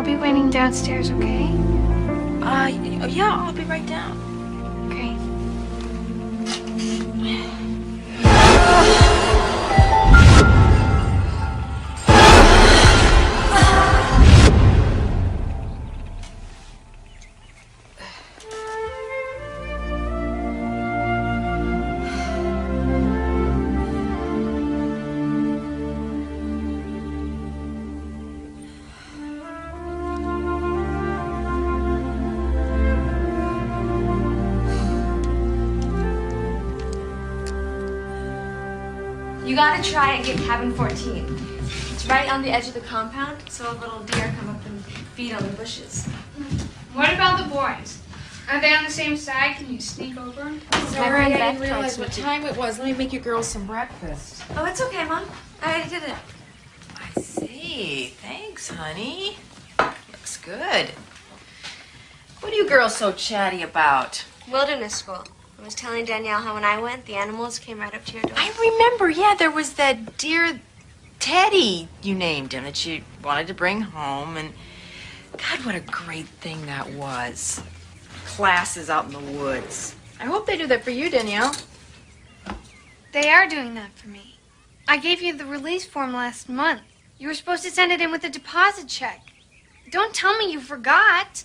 I'll be waiting downstairs, okay? Yeah, I'll be right down. Okay. You gotta try and get cabin 14. It's right on the edge of the compound, so a little deer come up and feed on the bushes. What about the boys? Are they on the same side? Can you sneak over? Sorry, I didn't realize what time it was. Let me make you girls some breakfast. Oh, it's okay, Mom. I already did it. I see. Thanks, honey. Looks good. What are you girls so chatty about? Wilderness school. I was telling Danielle how when I went, the animals came right up to your door. I remember, yeah, there was that dear Teddy, you named him, that you wanted to bring home. And God, what a great thing that was. Classes out in the woods. I hope they do that for you, Danielle. They are doing that for me. I gave you the release form last month. You were supposed to send it in with a deposit check. Don't tell me you forgot.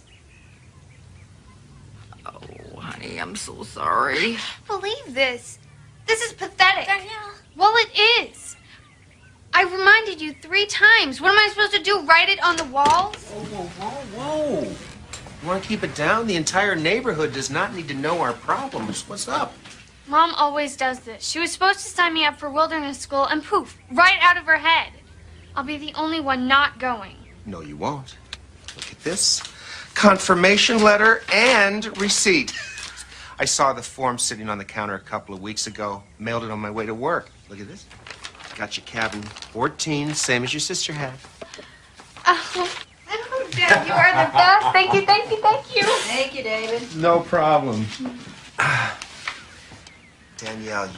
Oh, honey, I'm so sorry. Believe this. This is pathetic. Danielle. Well, it is. I reminded you 3 times. What am I supposed to do? Write it on the walls? Whoa. You want to keep it down? The entire neighborhood does not need to know our problems. What's up? Mom always does this. She was supposed to sign me up for wilderness school, and poof, right out of her head. I'll be the only one not going. No, you won't. Look at this. Confirmation letter and receipt. I saw the form sitting on the counter a couple of weeks ago. Mailed it on my way to work. Look at this. Got your cabin 14, same as your sister had. Oh, Dad, you are the best. Thank you. Thank you, David. No problem. Danielle,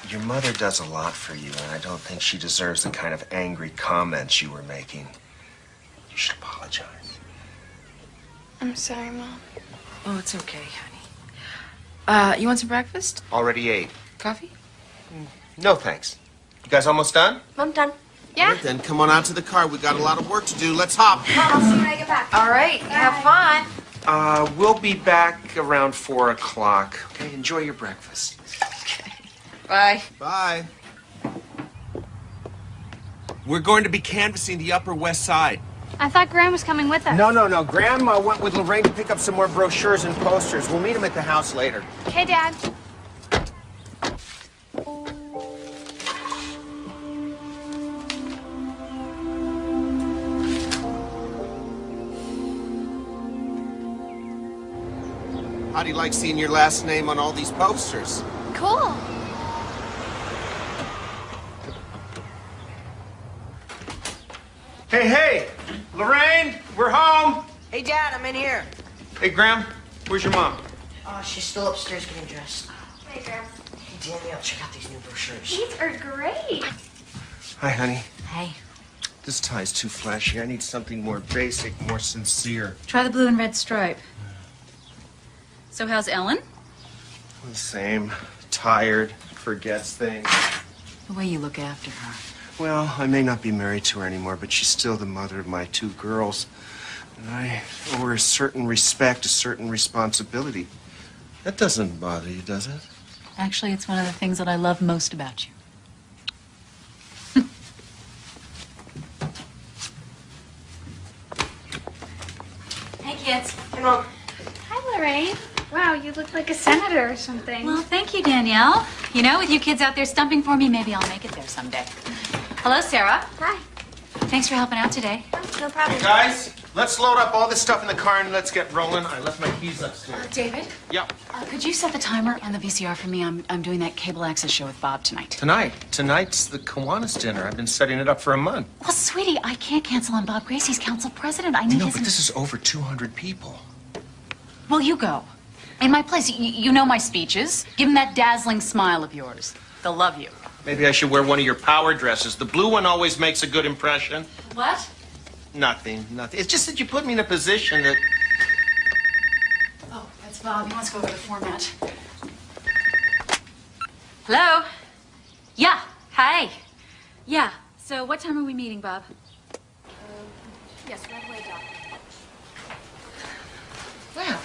your mother does a lot for you, and I don't think she deserves the kind of angry comments you were making. You should apologize. I'm sorry, Mom. Oh, it's okay, honey. You want some breakfast? Already ate. Coffee? No, thanks. You guys almost done? I'm done. Yeah? Right, then come on out to the car. We got a lot of work to do. Let's hop. I'll see you when I get back. All right, have fun. We'll be back around 4 o'clock. Okay, enjoy your breakfast. Okay. Bye. Bye. We're going to be canvassing the Upper West Side. I thought Graham was coming with us. No. Grandma went with Lorraine to pick up some more brochures and posters. We'll meet him at the house later. Okay, Dad. How do you like seeing your last name on all these posters? Cool. Hey! Lorraine, we're home! Hey, Dad, I'm in here. Hey, Graham, where's your mom? She's still upstairs getting dressed. Hey, Graham. Hey, Danielle, check out these new brochures. These are great. Hi, honey. Hey, This tie's too flashy. I need something more basic, more sincere. try the blue and red stripe. So how's Ellen? The same. Tired, forgets things. The way you look after her. Well, I may not be married to her anymore, but she's still the mother of my 2 girls. And I owe her a certain respect, a certain responsibility. That doesn't bother you, does it? Actually, it's one of the things that I love most about you. Hey, kids. Hey, Mom. Hi, Lorraine. Wow, you look like a senator or something. Well, thank you, Danielle. You know, with you kids out there stumping for me, maybe I'll make it there someday. Hello, Sarah. Hi. Thanks for helping out today. No problem. Guys, let's load up all this stuff in the car and let's get rolling. I left my keys upstairs. David? Yep. Could you set the timer on the VCR for me? I'm doing that cable access show with Bob tonight. Tonight's the Kiwanis dinner. I've been setting it up for a month. Well, sweetie, I can't cancel on Bob Gracie's council president. I need No, his... but this is over 200 people. Well, you go. In my place, you know my speeches. Give them that dazzling smile of yours. They'll love you. Maybe I should wear one of your power dresses. The blue one always makes a good impression. What? Nothing. It's just that you put me in a position that... Oh, that's Bob. He wants to go over the format. Hello? Yeah. Hi. Yeah. So what time are we meeting, Bob? Yes, right away, Doc. Well,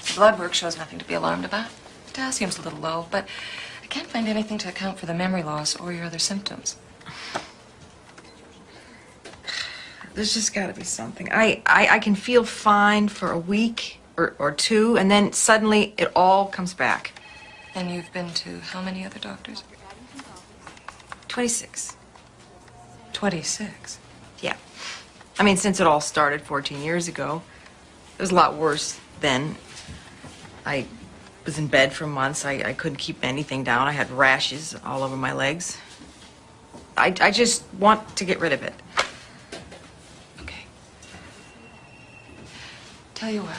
the blood work shows nothing to be alarmed about. Potassium's a little low, but I can't find anything to account for the memory loss or your other symptoms. There's just got to be something. I can feel fine for a week or two, and then suddenly it all comes back. And you've been to how many other doctors? 26. 26? Yeah. I mean, since it all started 14 years ago, it was a lot worse then. I was in bed for months. I couldn't keep anything down. I had rashes all over my legs. I just want to get rid of it. Okay. Tell you what.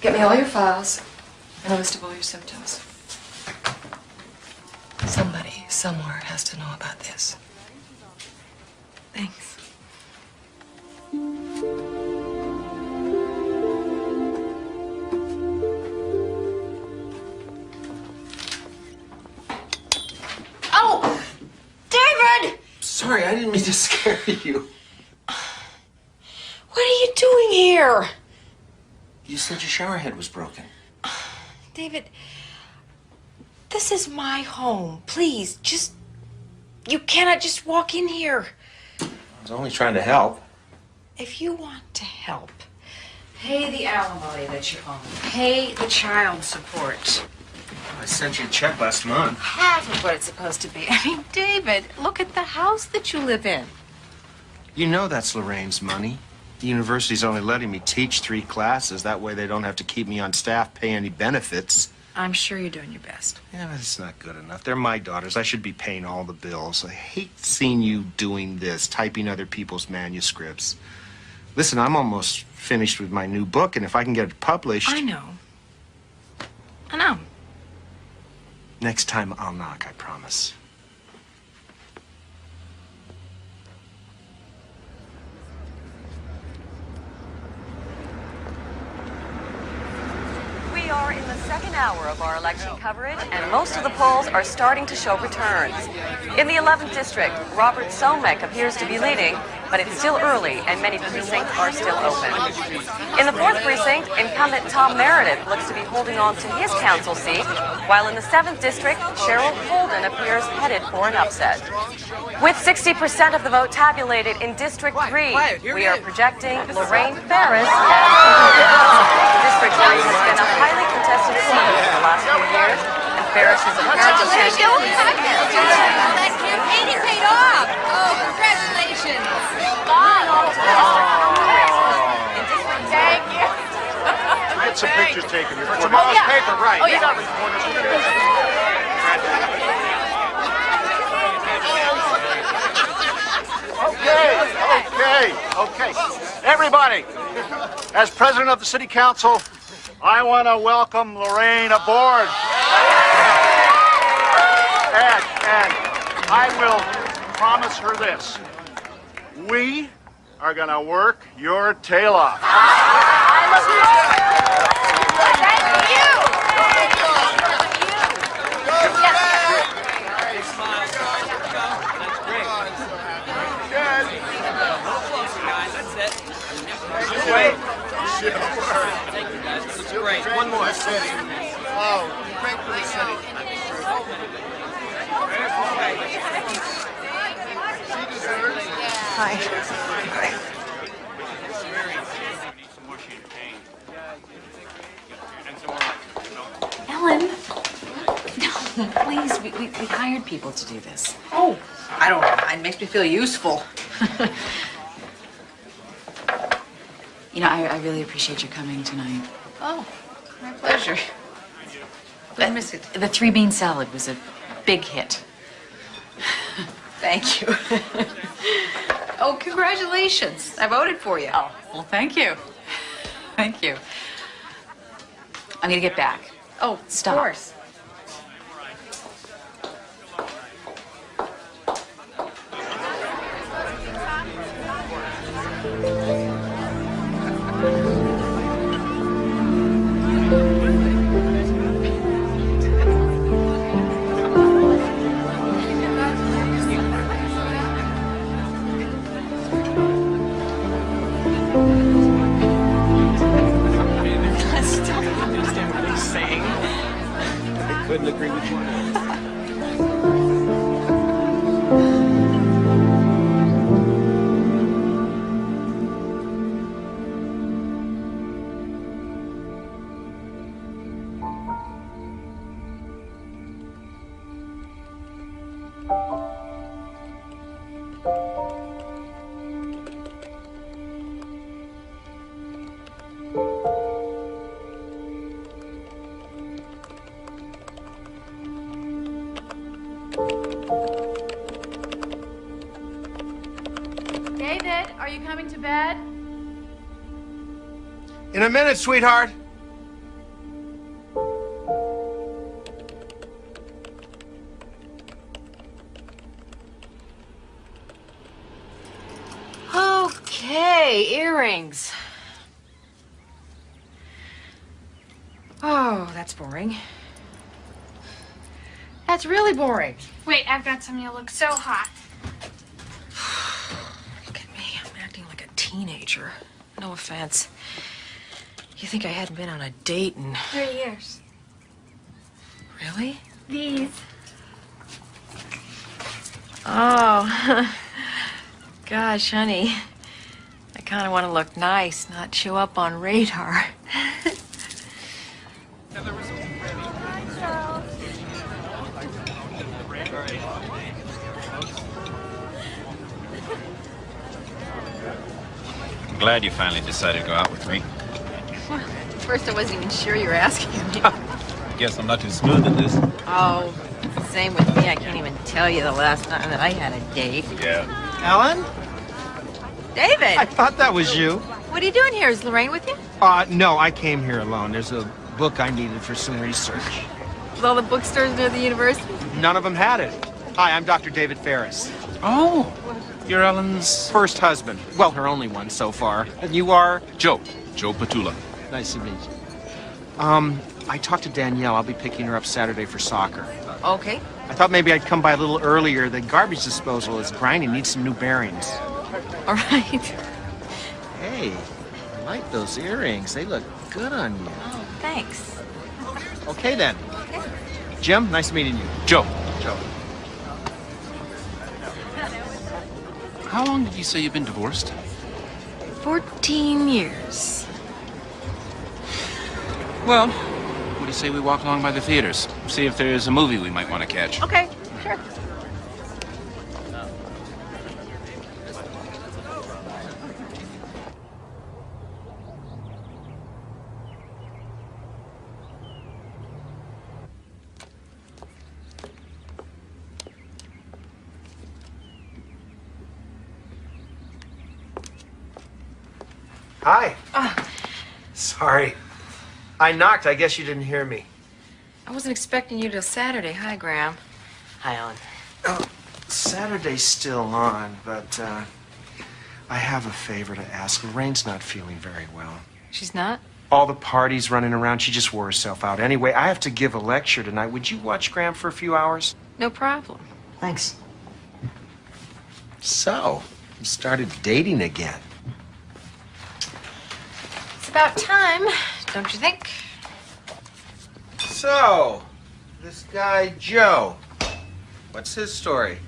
Get me all your files and a list of all your symptoms. Somebody, somewhere, has to know about this. Thanks. Oh! David! Sorry, I didn't mean to scare you. What are you doing here? You said your shower head was broken. David, this is my home. Please, just... You cannot just walk in here. I was only trying to help. If you want to help, pay the alimony that you owe. Pay the child support. I sent you a check last month. Half of what it's supposed to be. I mean, David, look at the house that you live in. You know that's Lorraine's money. The university's only letting me teach 3 classes. That way they don't have to keep me on staff, pay any benefits. I'm sure you're doing your best. Yeah, but it's not good enough. They're my daughters. I should be paying all the bills. I hate seeing you doing this, typing other people's manuscripts. Listen, I'm almost finished with my new book, and if I can get it published... I know. I know. Next time I'll knock, I promise. We are in the second hour of our election coverage, and most of the polls are starting to show returns. In the 11th district, Robert Somek appears to be leading, but it's still early, and many precincts are still open. In the 4th precinct, incumbent Tom Meredith looks to be holding on to his council seat, while in the 7th district, Cheryl Holden appears headed for an upset. With 60% of the vote tabulated in District 3, we are projecting Lorraine Ferris as District 3 has been a highly contested seat for the last few years, and Ferris is apparently... That campaigning paid off! Oh, congratulations! Thank you. Get some pictures taken. For tomorrow's paper, right. We got reporters. Okay. Everybody, as president of the city council, I want to welcome Lorraine aboard. And I will promise her this. We are going to work your tail off. Great. One more. Oh, great for the city. Hi. Ellen. No, please. We hired people to do this. Oh, I don't know. It makes me feel useful. You know, I really appreciate you coming tonight. Oh, my pleasure. Don't miss it. The 3-bean salad was a big hit. Thank you. Oh, congratulations. I voted for you. Oh, well, thank you. Thank you. I'm gonna get back. Oh, Stop. Of course. to agree with you. David, are you coming to bed? In a minute, sweetheart. Okay, earrings. Oh, that's boring. That's really boring. Wait, I've got some. You'll look so hot. Look at me. I'm acting like a teenager. No offense. You think I hadn't been on a date in... 3 years. Really? These. Oh. Gosh, honey. I kind of want to look nice, not show up on radar. I'm glad you finally decided to go out with me. First, I wasn't even sure you were asking me. Guess I'm not too smooth at this. Oh, it's the same with me. I can't even tell you the last time that I had a date. Yeah. Ellen? David! I thought that was you. What are you doing here? Is Lorraine with you? No, I came here alone. There's a book I needed for some research. With all the bookstores near the university? None of them had it. Hi, I'm Dr. David Ferris. Oh, you're Ellen's... First husband. Well, her only one so far. And you are? Joe Patula. Nice to meet you. I talked to Danielle. I'll be picking her up Saturday for soccer. Okay. I thought maybe I'd come by a little earlier. The garbage disposal is grinding. Needs some new bearings. All right. Hey, I like those earrings. They look good on you. Oh, thanks. Okay, then. Okay. Jim, nice meeting you. Joe. Joe. How long did you say you've been divorced? 14 years. Well, what do you say we walk along by the theaters? See if there's a movie we might want to catch. Okay, sure. Hi. Sorry. I knocked. I guess you didn't hear me. I wasn't expecting you till Saturday. Hi, Graham. Hi, Ellen. Oh, Saturday's still on, but I have a favor to ask. Lorraine's not feeling very well. She's not? All the parties running around, she just wore herself out. Anyway, I have to give a lecture tonight. Would you watch Graham for a few hours? No problem. Thanks. So, you started dating again. It's about time, don't you think? So, this guy, Joe, what's his story?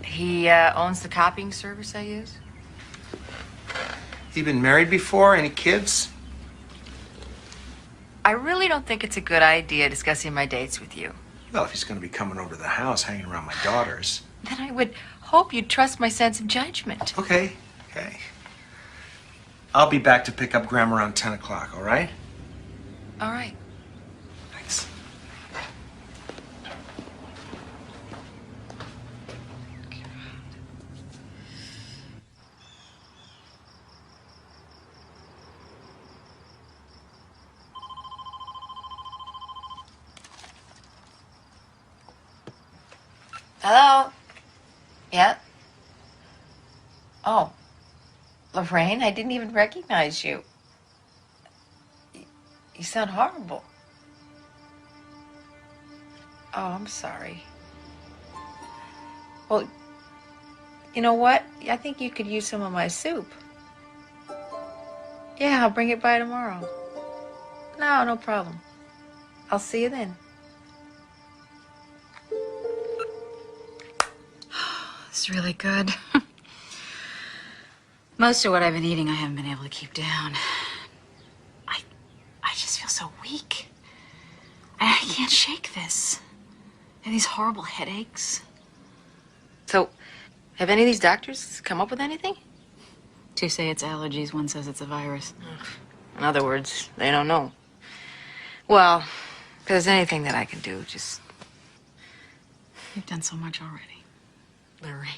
He owns the copying service I use. He been married before? Any kids? I really don't think it's a good idea discussing my dates with you. Well, if he's going to be coming over to the house, hanging around my daughters. Then I would hope you'd trust my sense of judgment. Okay. I'll be back to pick up Graham around 10 o'clock, all right? All right. Thanks. Hello? Yeah? Oh. Lorraine, I didn't even recognize you. You sound horrible. Oh, I'm sorry. Well, you know what? I think you could use some of my soup. Yeah, I'll bring it by tomorrow. No problem. I'll see you then. is really good. Most of what I've been eating I haven't been able to keep down. I just feel so weak. I can't shake this. I have these horrible headaches. So, have any of these doctors come up with anything? Two say it's allergies, one says it's a virus. In other words, they don't know. Well, if there's anything that I can do, just... You've done so much already. Lorraine,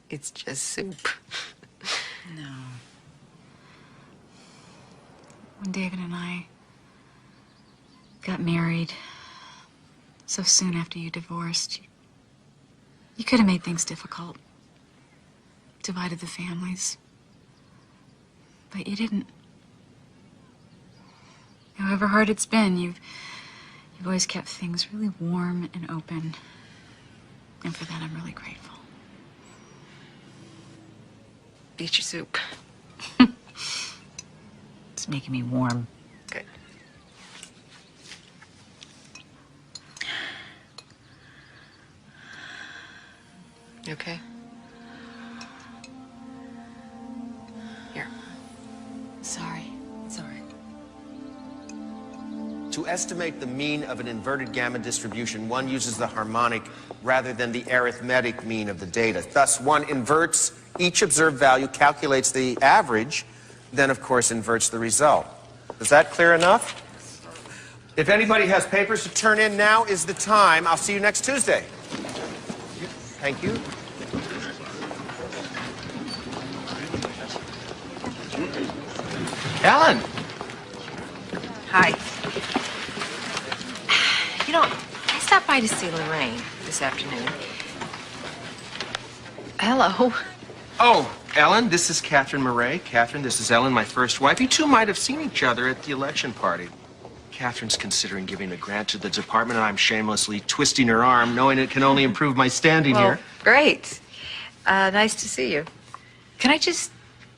it's just soup. No. When David and I got married, so soon after you divorced, you could have made things difficult. Divided the families. But you didn't. However hard it's been, you've always kept things really warm and open. And for that, I'm really grateful. Eat your soup. It's making me warm. Good. You okay? Here. Sorry. It's all right. To estimate the mean of an inverted gamma distribution, one uses the harmonic rather than the arithmetic mean of the data. Thus, one inverts each observed value, calculates the average, then, of course, inverts the result. Is that clear enough? If anybody has papers to turn in, now is the time. I'll see you next Tuesday. Thank you. Ellen! Hi. You know, I stopped by to see Lorraine this afternoon. Hello. Oh, Ellen, this is Catherine Murray. Catherine, this is Ellen, my first wife. You two might have seen each other at the election party. Catherine's considering giving a grant to the department, and I'm shamelessly twisting her arm, knowing it can only improve my standing here. Great. Nice to see you. Can I just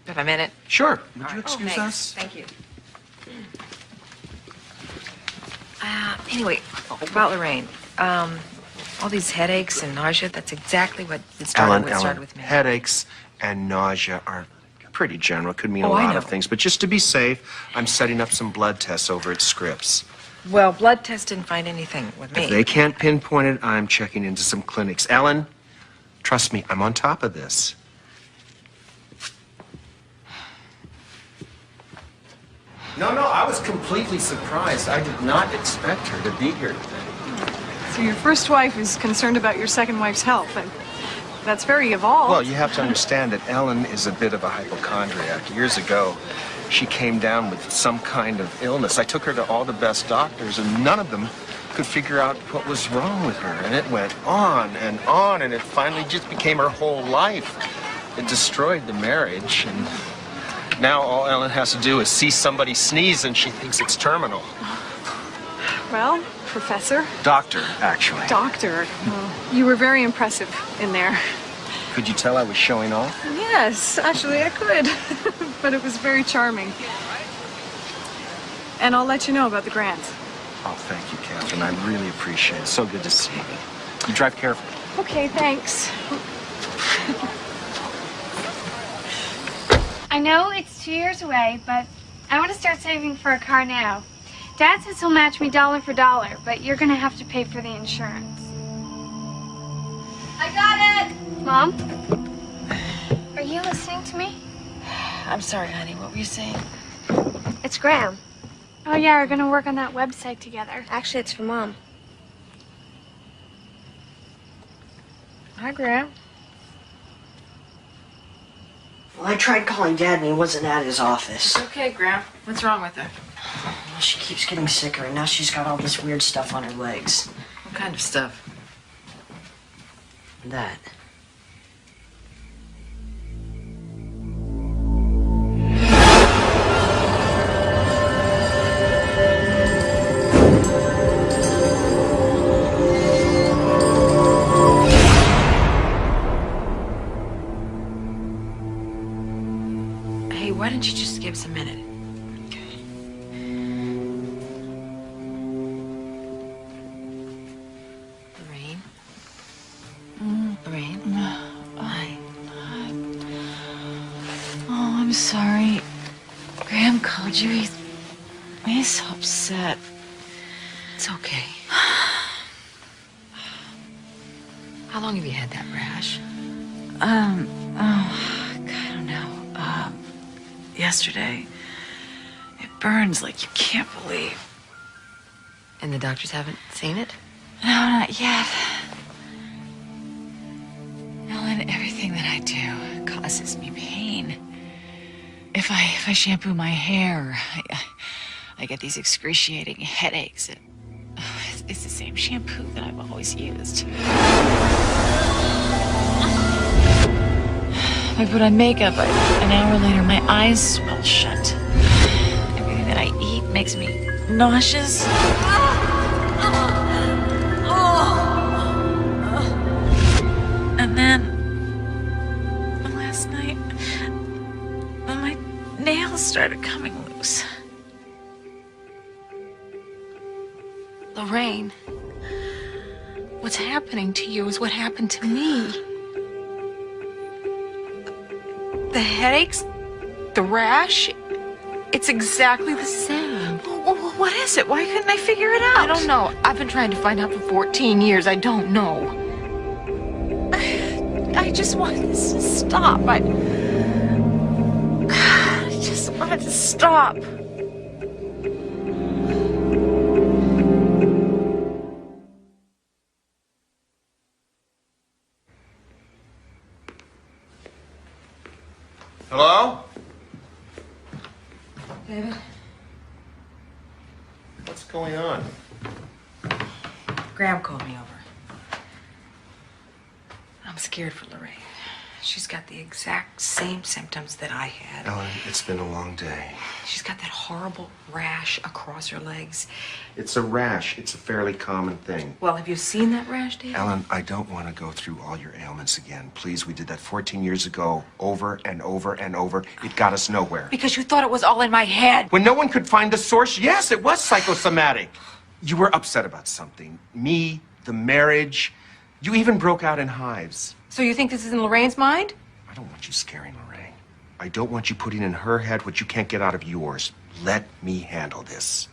have a minute? Sure. Would you excuse thanks. us? Thank you. Anyway, about Lorraine. All these headaches and nausea, that's exactly what it started with me. Headaches and nausea are pretty general. Could mean a I lot know. of things. But just to be safe, I'm setting up some blood tests over at Scripps. Well, blood tests didn't find anything with me. If they can't pinpoint it, I'm checking into some clinics. Ellen, trust me, I'm on top of this. No, I was completely surprised. I did not expect her to be here today. So your first wife is concerned about your second wife's health, and that's very evolved. Well, you have to understand that Ellen is a bit of a hypochondriac. Years ago, she came down with some kind of illness. I took her to all the best doctors, and none of them could figure out what was wrong with her. And it went on, and it finally just became her whole life. It destroyed the marriage, and now all Ellen has to do is see somebody sneeze, and she thinks it's terminal. Well, Professor. Doctor, actually. Doctor. Well, you were very impressive in there. Could you tell I was showing off? Yes, actually I could. But it was very charming. And I'll let you know about the grant. Oh, thank you, Catherine. I really appreciate it. So good to see you. You drive carefully. Okay, thanks. I know it's 2 years away, but I want to start saving for a car now. Dad says he'll match me dollar for dollar, but you're going to have to pay for the insurance. I got it! Mom? Are you listening to me? I'm sorry, honey. What were you saying? It's Graham. Oh, yeah, we're going to work on that website together. Actually, it's for Mom. Hi, Graham. Well, I tried calling Dad and he wasn't at his office. It's okay, Graham. What's wrong with her? Well, she keeps getting sicker and now she's got all this weird stuff on her legs. What kind of stuff? That. Hey, why don't you just give us a minute? Lorraine? Lorraine? told you he's so upset. It's okay. How long have you had that rash? Oh, God, I don't know. Yesterday. It burns like you can't believe. And the doctors haven't seen it? No, not yet. Ellen, everything that I do causes me pain. If I shampoo my hair, I get these excruciating headaches. And it's the same shampoo that I've always used. If I put on makeup, an hour later, my eyes swell shut. Everything that I eat makes me nauseous. And then, last night, my nails started coming loose. Lorraine, what's happening to you is what happened to me. The headaches, the rash, it's exactly the same. What is it? Why couldn't I figure it out? I don't know. I've been trying to find out for 14 years. I don't know. I just wanted this to stop. I just wanted to stop. Hello? David? What's going on? Graham called me over. I'm scared for Lorraine. She's got the exact same symptoms that I had. Ellen, it's been a long day. She's got that horrible rash across her legs. It's a rash. It's a fairly common thing. Well, have you seen that rash, David? Ellen, I don't want to go through all your ailments again. Please, we did that 14 years ago, over and over and over. It got us nowhere. Because you thought it was all in my head. When no one could find the source, yes, it was psychosomatic. You were upset about something. Me, the marriage. You even broke out in hives. So you think this is in Lorraine's mind? I don't want you scaring Lorraine. I don't want you putting in her head what you can't get out of yours. Let me handle this.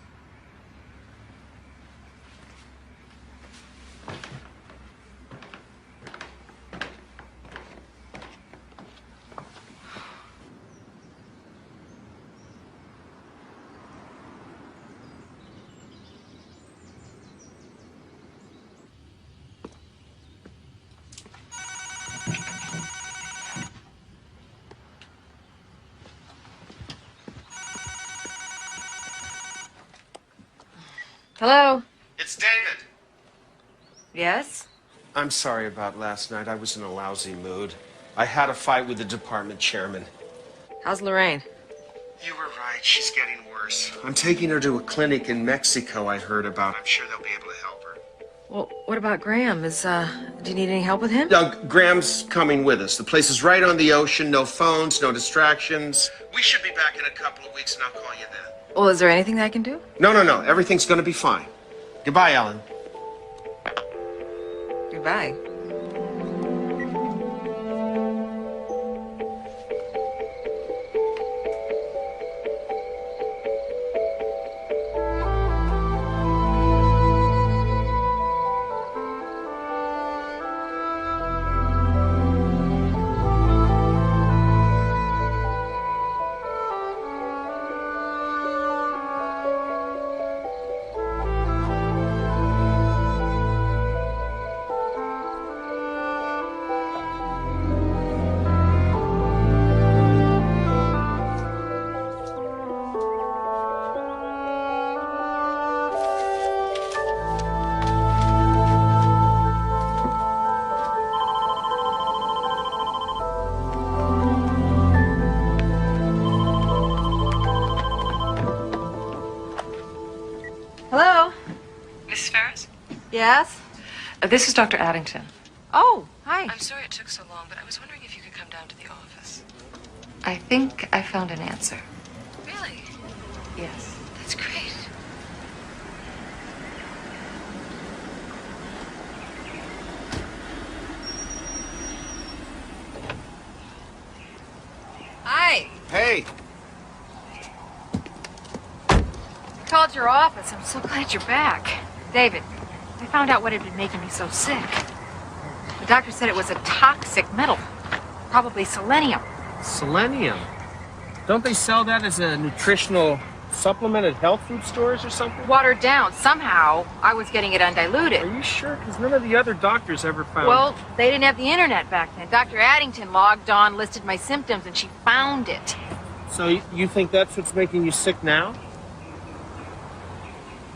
Hello? It's David. Yes? I'm sorry about last night. I was in a lousy mood. I had a fight with the department chairman. How's Lorraine? You were right. She's getting worse. I'm taking her to a clinic in Mexico I heard about. I'm sure they'll be able to help her. Well, what about Graham? Do you need any help with him? Graham's coming with us. The place is right on the ocean. No phones, no distractions. We should be back in a couple of weeks, and I'll call you then. Well, is there anything that I can do? No. Everything's going to be fine. Goodbye, Ellen. Goodbye. Hello? Mrs. Ferris? Yes? This is Dr. Addington. Oh, hi. I'm sorry it took so long, but I was wondering if you could come down to the office. I think I found an answer. Really? Yes. That's great. Hi. Hey. your office. I'm so glad you're back. David, I found out what had been making me so sick. The doctor said it was a toxic metal, probably selenium. Selenium? Don't they sell that as a nutritional supplement at health food stores or something? Watered down. Somehow, I was getting it undiluted. Are you sure? Because none of the other doctors ever found Well, they didn't have the internet back then. Dr. Addington logged on, listed my symptoms, and she found it. So you think that's what's making you sick now?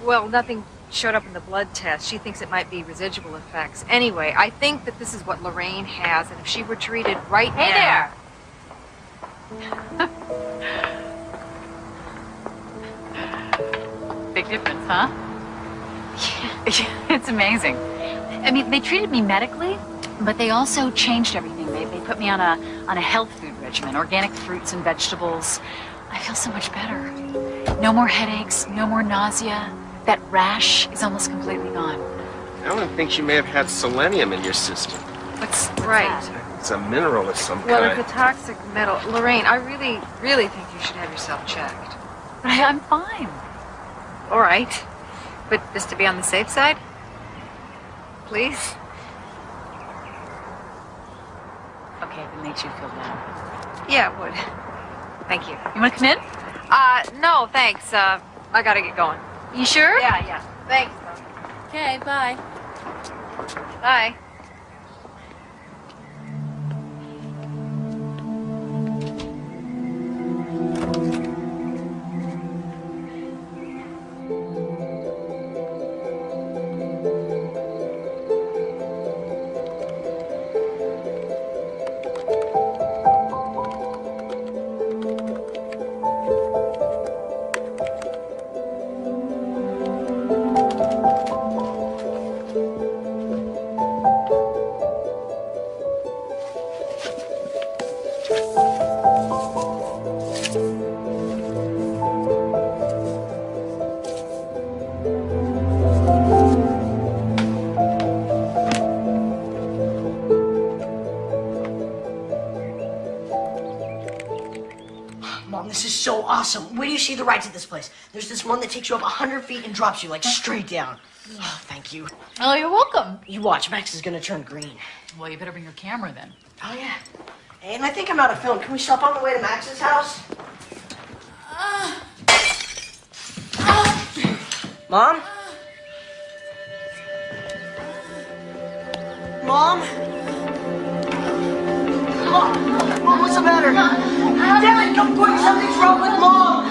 Well, nothing showed up in the blood test. She thinks it might be residual effects. Anyway, I think that this is what Lorraine has, and if she were treated right now... Hey there! Big difference, huh? Yeah, it's amazing. I mean, they treated me medically, but they also changed everything. They put me on a health food regimen, organic fruits and vegetables. I feel so much better. No more headaches, no more nausea. That rash is almost completely gone. Ellen thinks you may have had selenium in your system. What's right? that? It's a mineral of some Well, kind. it's a toxic metal. Lorraine, I really think you should have yourself checked. But I'm fine. All right. But just to be on the safe side, please. Okay, if it makes you feel better. Yeah, it would. Thank you. You want to come in? No, thanks. I gotta get going. You sure? Yeah. Thanks. Okay, bye. Bye. Mom, this is so awesome. Where do you see the rides at this place? There's this one that takes you up 100 feet and drops you, like, straight down. Oh, thank you. Oh, you're welcome. You watch, Max is gonna turn green. Well, you better bring your camera then. Oh, yeah. And I think I'm out of film. Can we stop on the way to Max's house? Mom? Mom? Mom, what's the matter? Damn it, come quick, something's wrong with Mom!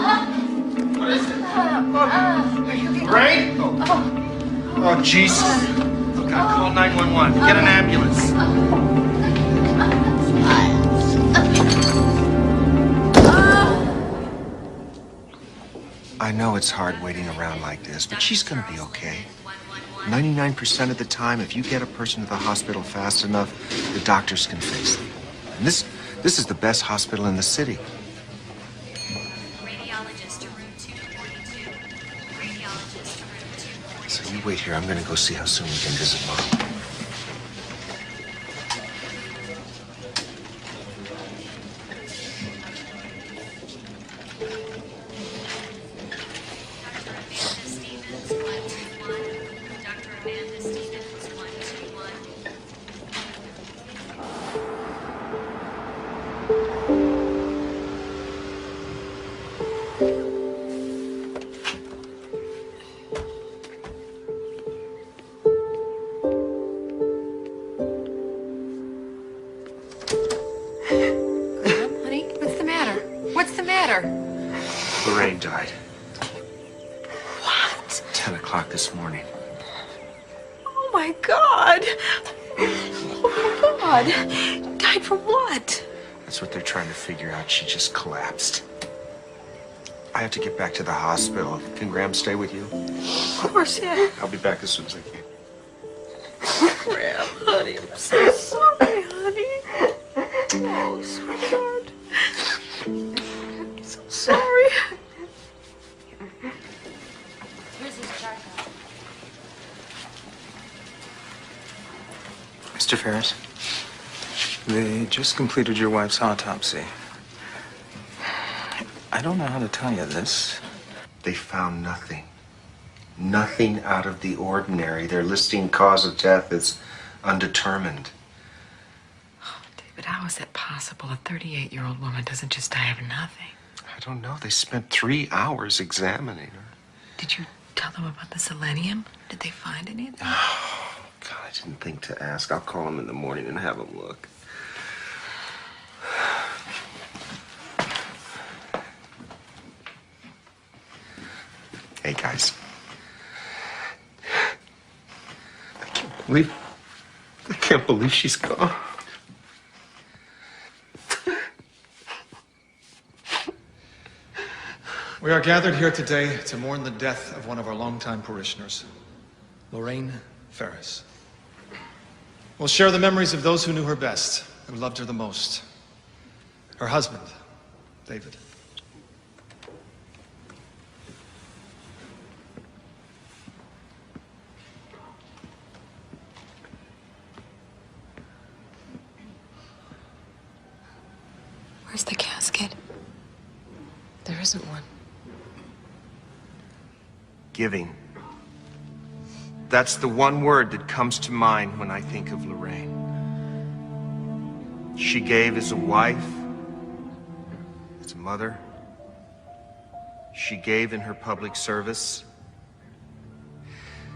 What is it? Mom, are you getting... Ray? Oh, Jesus. Look, I'll call 911. Get an ambulance. I know it's hard waiting around like this, but she's gonna be okay. 99% of the time, if you get a person to the hospital fast enough, the doctors can fix them. And this is the best hospital in the city. Radiologist to room 242. Radiologist to room 242. So you wait here. I'm gonna go see how soon we can visit Mom. Honey, what's the matter? What's the matter? Lorraine died. What? 10 o'clock this morning. Oh my God! Oh my God! Died from what? That's what they're trying to figure out. She just collapsed. I have to get back to the hospital. Can Graham stay with you? Of course, yeah. I'll be back as soon as I can. Graham, honey, I'm so sorry, honey. Oh, sweetheart. I'm so sorry. Here's his chart. Mr. Ferris, they just completed your wife's autopsy. I don't know how to tell you this. They found nothing. Nothing out of the ordinary. They're listing cause of death as undetermined. Oh, David, how is that possible? A 38-year-old woman doesn't just die of nothing. I don't know. They spent 3 hours examining her. Did you tell them about the selenium? Did they find anything? Oh, God, I didn't think to ask. I'll call them in the morning and have them look. Hey, guys. I can't believe she's gone. We are gathered here today to mourn the death of one of our longtime parishioners, Lorraine Ferris. We'll share the memories of those who knew her best, who loved her the most. Her husband, David. Where's the casket? There isn't one. Giving. That's the one word that comes to mind when I think of Lorraine. She gave as a wife, as a mother. She gave in her public service.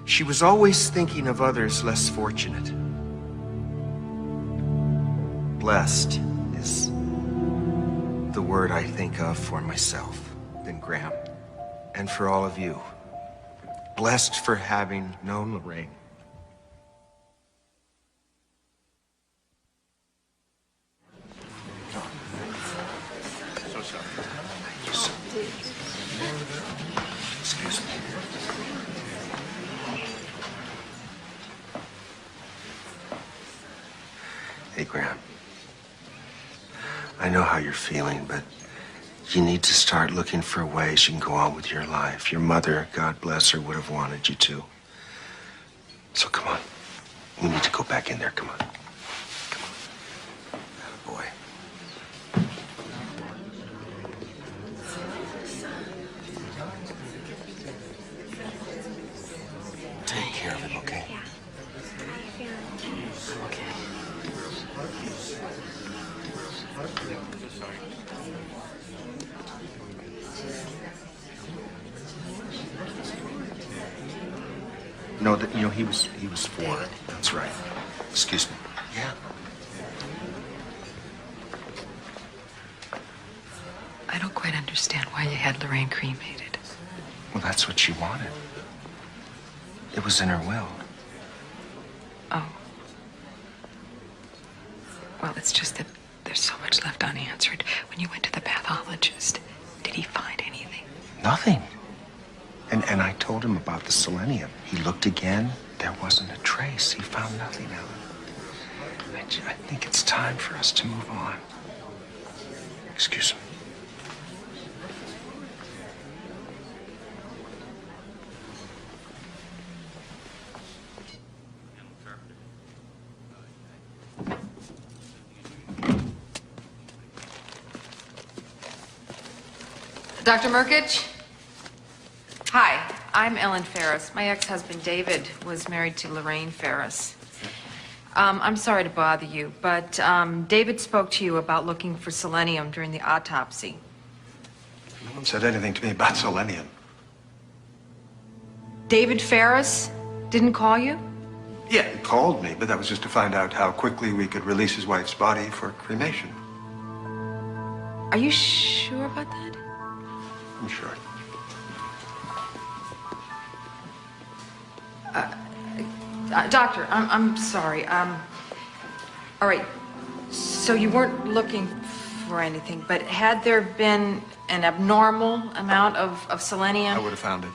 She was always thinking of others less fortunate. Blessed is the word I think of for myself, then Graham, and for all of you. Blessed for having known Lorraine. So sorry. Excuse me. Hey, Graham. I know how you're feeling, but you need to start looking for ways you can go on with your life. Your mother, God bless her, would have wanted you to. So come on. We need to go back in there. Come on. Come on. Boy. Take care of him, okay? No, that, he was 4. That's right. Excuse me. Yeah. I don't quite understand why you had Lorraine cremated. Well, that's what she wanted. It was in her will. Oh. Well, it's just that there's so much left unanswered. When you went to the pathologist, did he find anything? Nothing. And I told him about the selenium. He looked again. There wasn't a trace. He found nothing, Ellen. I think it's time for us to move on. Excuse me. Dr. Merkich? Hi, I'm Ellen Ferris. My ex-husband, David, was married to Lorraine Ferris. I'm sorry to bother you, but David spoke to you about looking for selenium during the autopsy. No one said anything to me about selenium. David Ferris didn't call you? Yeah, he called me, but that was just to find out how quickly we could release his wife's body for cremation. Are you sure about that? I'm sure. Doctor, I'm sorry. All right. So you weren't looking for anything, but had there been an abnormal amount of selenium? I would have found it.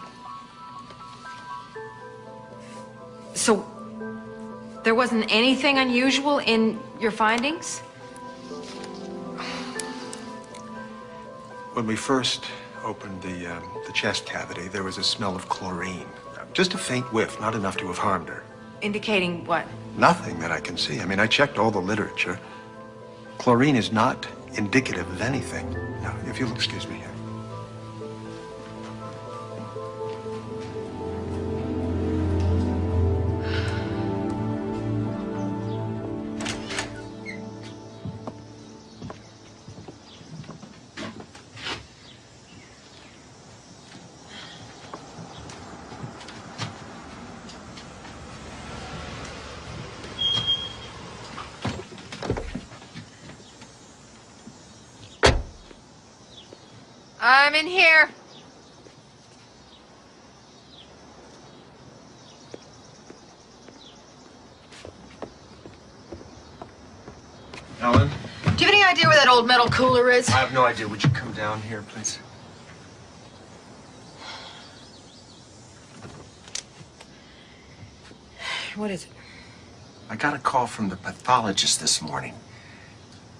So there wasn't anything unusual in your findings? When we first opened the chest cavity, there was a smell of chlorine. Just a faint whiff, not enough to have harmed her. Indicating what? Nothing that I can see. I mean, I checked all the literature. Chlorine is not indicative of anything. Now, if you'll excuse me here. I'm in here. Ellen? Do you have any idea where that old metal cooler is? I have no idea. Would you come down here, please? What is it? I got a call from the pathologist this morning.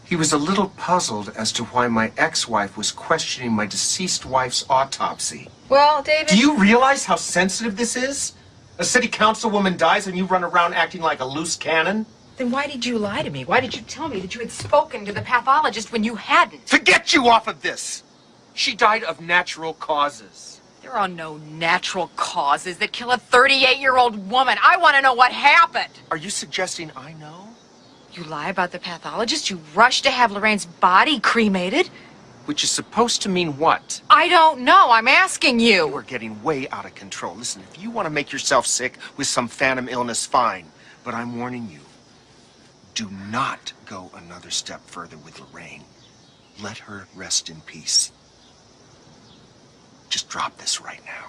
He was a little puzzled as to why my ex-wife was questioning my deceased wife's autopsy. Well, David... Do you realize how sensitive this is? A city councilwoman dies and you run around acting like a loose cannon? Then why did you lie to me? Why did you tell me that you had spoken to the pathologist when you hadn't? To get you off of this! She died of natural causes. There are no natural causes that kill a 38-year-old woman. I want to know what happened. Are you suggesting I know? You lie about the pathologist? You rushed to have Lorraine's body cremated? Which is supposed to mean what? I don't know. I'm asking you. You are getting way out of control. Listen, if you want to make yourself sick with some phantom illness, fine. But I'm warning you. Do not go another step further with Lorraine. Let her rest in peace. Just drop this right now.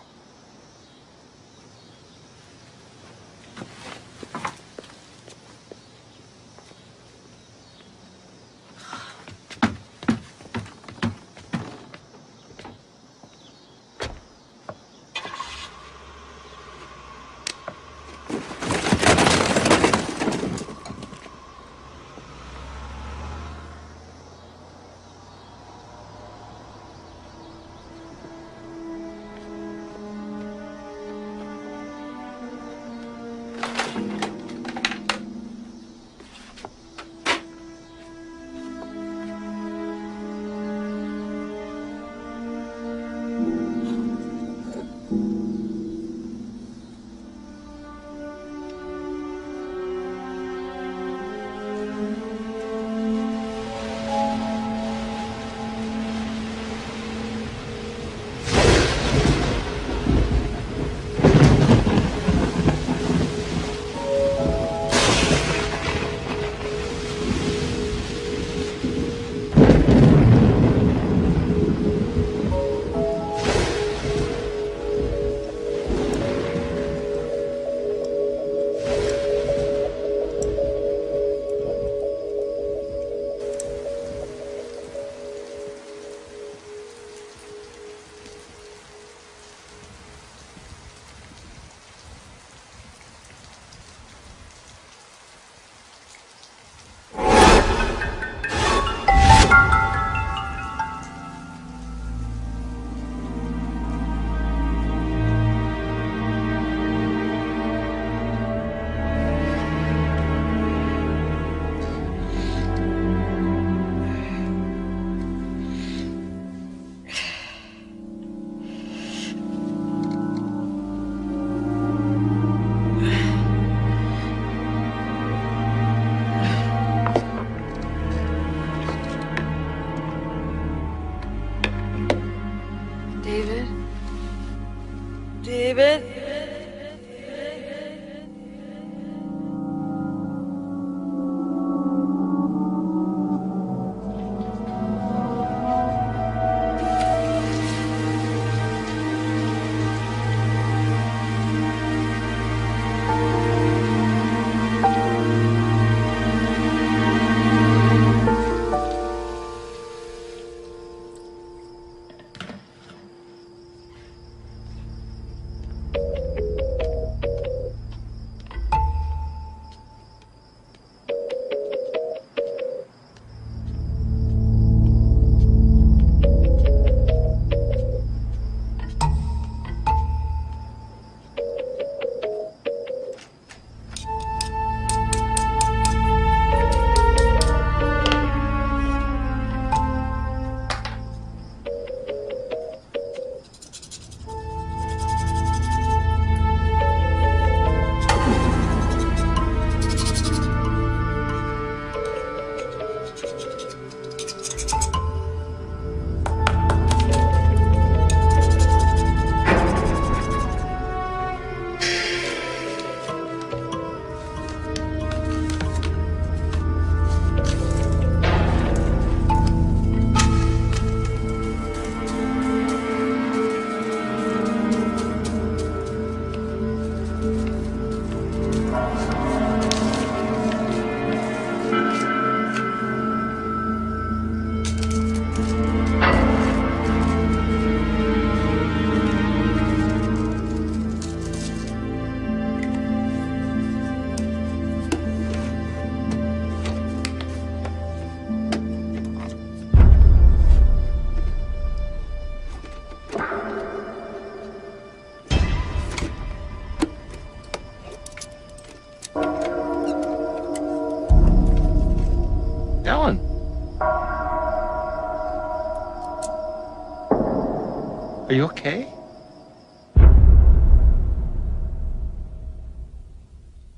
Are you okay?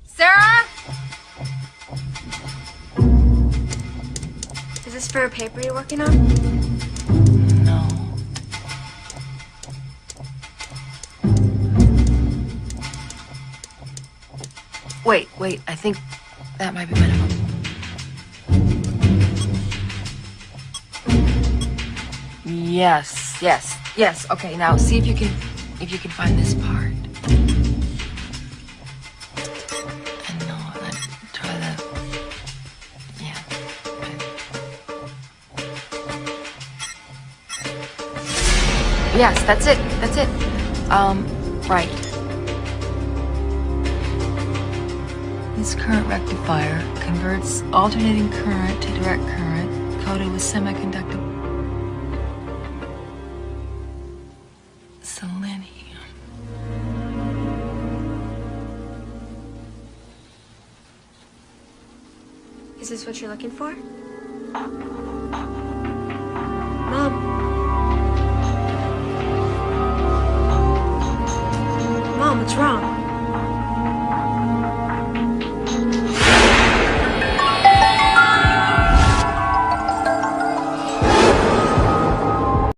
Sarah? Is this for a paper you're working on? No. Wait, I think that might be my number. Yes. Okay, now see if you can find this part. And no, try the Yes, that's it. Right. This current rectifier converts alternating current to direct current coated with semiconductor selenium. Is this what you're looking for? Mom? Mom, what's wrong?